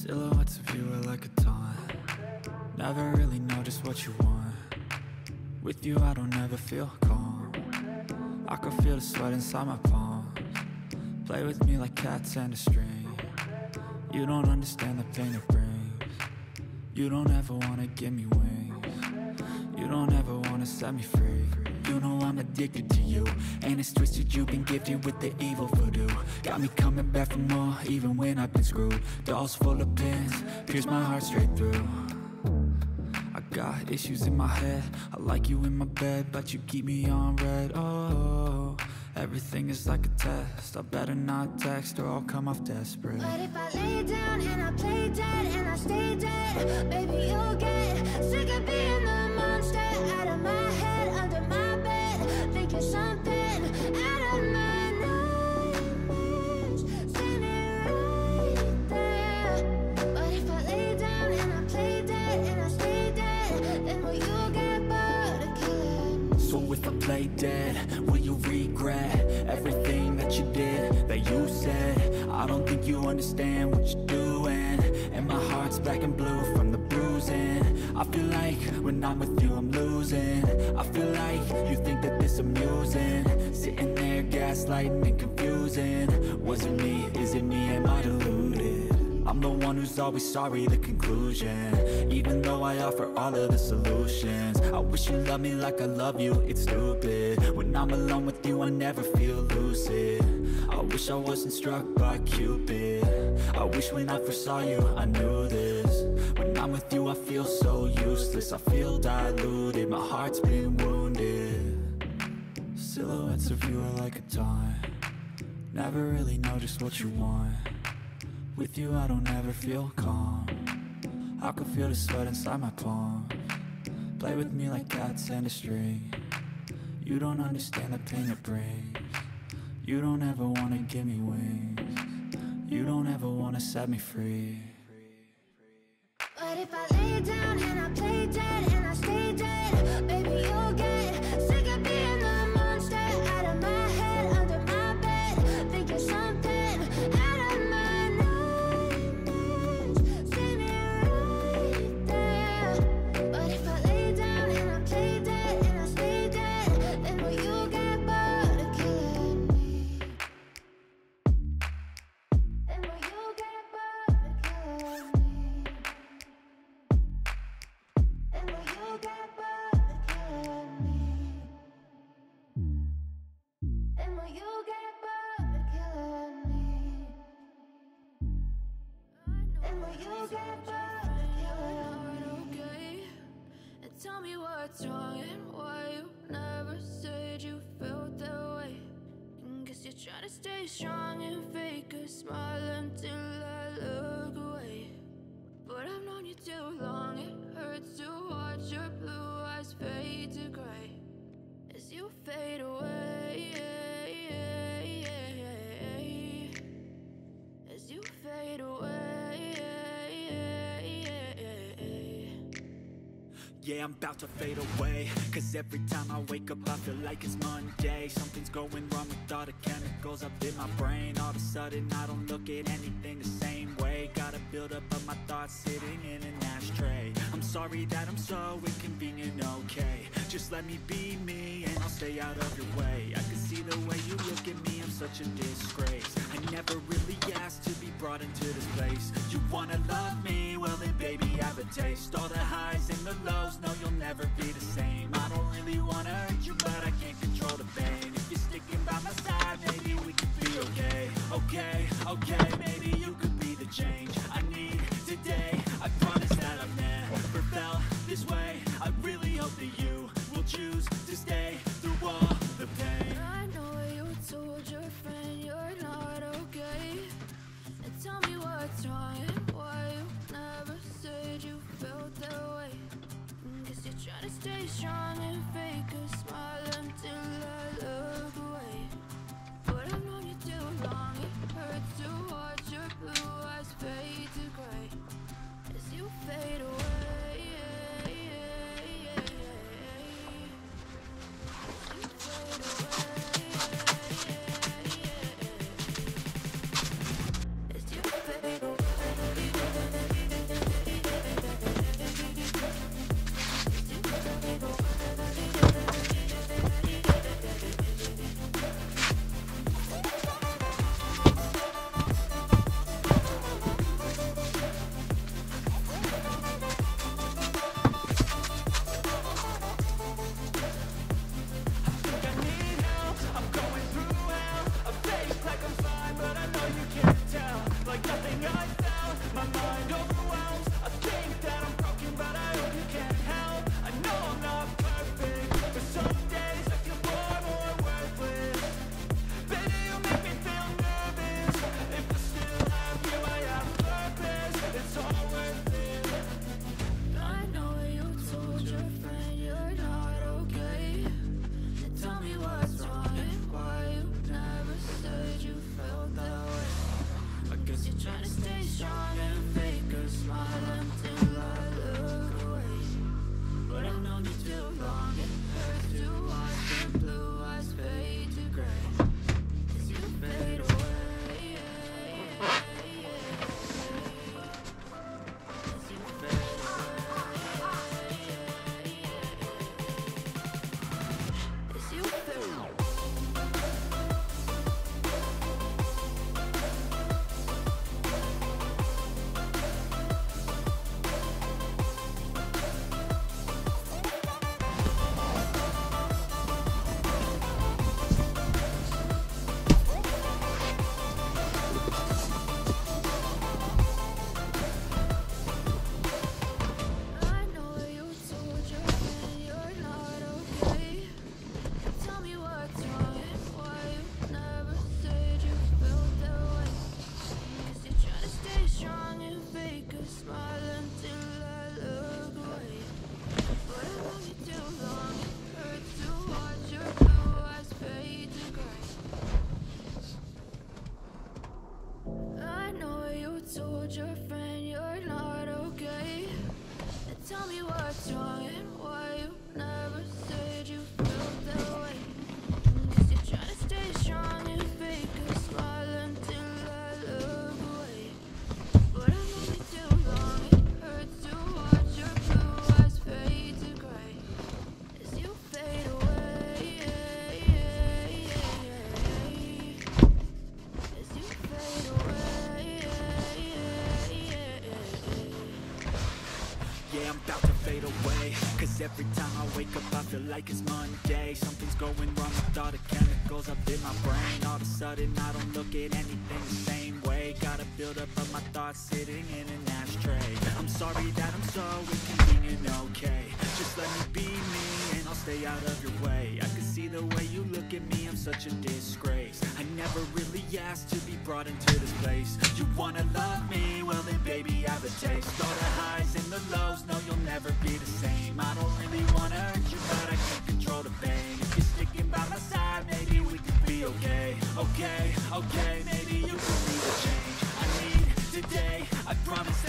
Silhouettes of you are like a taunt. Never really know just what you want. With you I don't ever feel calm. I can feel the sweat inside my palms. Play with me like cats and a string. You don't understand the pain it brings. You don't ever wanna give me wings. You don't ever wanna set me free. You know I'm addicted to you, and it's twisted, you've been gifted with the evil voodoo. Got me coming back for more, even when I've been screwed. Dolls full of pins, pierce my heart straight through. I got issues in my head, I like you in my bed, but you keep me on red. Oh, everything is like a test, I better not text or I'll come off desperate. But if I lay down and I play dead and I stay dead, baby you'll get sick of being the monster out of my head, under my bed. Think you're something out of my nightmares, standing right there. But if I lay down and I play dead and I stay dead, then will you get bored of killing me? So if I play dead, will you regret everything that you did, that you said? I don't think you understand what you're doing, and my heart's black and blue from the bruising. I feel like when I'm with you I'm losing. I feel like you think that this amusing, sitting there gaslighting and confusing. Was it me? Is it me? Am I deluded? I'm the one who's always sorry, the conclusion, even though I offer all of the solutions. I wish you loved me like I love you, it's stupid. When I'm alone with you I never feel lucid. I wish I wasn't struck by Cupid. I wish when I first saw you I knew this. When I'm with you I feel so useless, I feel diluted, my heart's been wounded. Silhouettes of you are like a taunt. Never really know just what you want. With you I don't ever feel calm. I can feel the sweat inside my palms. Play with me like cats and a string. You don't understand the pain it brings. You don't ever wanna give me wings. You don't ever wanna set me free. But if I lay down and I play dead and I stay dead, baby you'll get sick of being the monster out of my head, under my bed. Think you're something out of my nightmares, standing right there. But if I lay down and I play dead and I stay dead, then will you get bored of killing me? Then will you get bored of killing me? And will you get bored of killing me? And will you get bored of killing me? And will you get bored of killing me? Okay, and tell me what's wrong and why you never said you felt that way. And guess you're trying to stay strong and fake a smile until I look away. But I've known you too long, it hurts to watch your blue eyes fade to gray as you fade away, as you fade away. Yeah, I'm about to fade away, cause every time I wake up I feel like it's Monday. Something's going wrong with all the chemicals up in my brain. All of a sudden I don't look at anything the same way. Gotta build up of my thoughts sitting in an ashtray. I'm sorry that I'm so inconvenient, okay. Just let me be me and I'll stay out of your way. I can see the way you look at me, I'm such a disgrace. I never really asked to be brought into this place. You wanna love me? Well then baby have a taste. All the highs and the lows, no you'll never be the same. I don't really wanna hurt you but I can't control the pain. If you're sticking by my side maybe we could be okay. Okay, maybe you could be the change I need today. I promise that I've never felt this way. I really hope that you will choose to stay through all the pain. I know you told your friend you're not okay, and tell me what's wrong and why you never said you felt that way. Guess you're trying to stay strong and fake a smile until I look away. But I've known you too long, it hurts to watch told your friend you're not okay. And tell me what's wrong and why you never said you felt that way. Guess you're trying to stay strong and fake a smile until I look away. But I've known you too long, it hurts to watch your blue eyes fade to gray as you fade away. As you fade away. Yeah, I'm about to fade away, cause every time I wake up I feel like it's Monday. Something's going wrong with all the chemicals up in my brain. All of a sudden I don't look at anything the same way. Gotta build up of my thoughts sitting in an ashtray. I'm sorry that I'm so inconvenient, okay. Just let me be me and I'll stay out of your way. I can see the way you look at me, I'm such a disgrace. I never really asked to be brought into this place. You wanna love me? Well then baby I have a taste. All the highs and the lows, no you'll never be the same. I don't really wanna hurt you but I can't control the pain. If you're sticking by my side, maybe we could be okay. Okay, okay, maybe you can be the change I need today. I promise